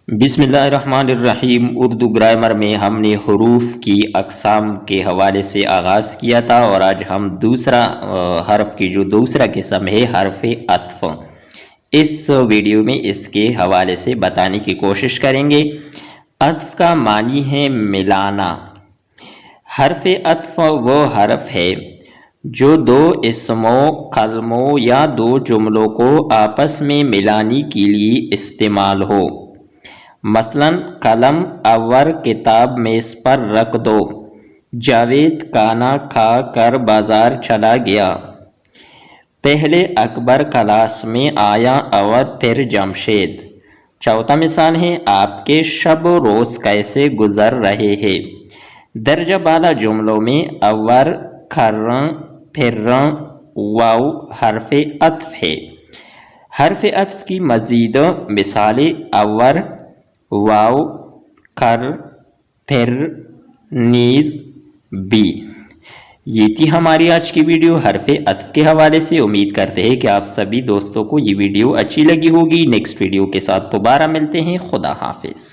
بسم اللہ الرحمن الرحیم۔ اردو گرامر میں ہم نے حروف کی اقسام کے حوالے سے آغاز کیا تھا، اور آج ہم دوسرا حرف کی جو دوسرا قسم ہے حرف عطف، اس ویڈیو میں اس کے حوالے سے بتانے کی کوشش کریں گے۔ عطف کا معنی ہے ملانا۔ حرف عطف وہ حرف ہے جو دو اسموں، کلموں یا دو جملوں کو آپس میں ملانے کے لیے استعمال ہو۔ مثلاً قلم اور کتاب میز پر رکھ دو، جاوید کھانا کھا کر بازار چلا گیا، پہلے اکبر کلاس میں آیا اور پھر جمشید۔ چوتھا مثال ہے آپ کے شب و روز کیسے گزر رہے ہیں۔ درجہ بالا جملوں میں اور کھرراں پھرراں واو حرف عطف ہے۔ حرف عطف کی مزید مثالیں اور واو، کر، پھر، نیز بھی۔ یہ تھی ہماری آج کی ویڈیو حرف عطف کے حوالے سے۔ امید کرتے ہیں کہ آپ سبھی دوستوں کو یہ ویڈیو اچھی لگی ہوگی۔ نیکسٹ ویڈیو کے ساتھ دوبارہ ملتے ہیں۔ خدا حافظ۔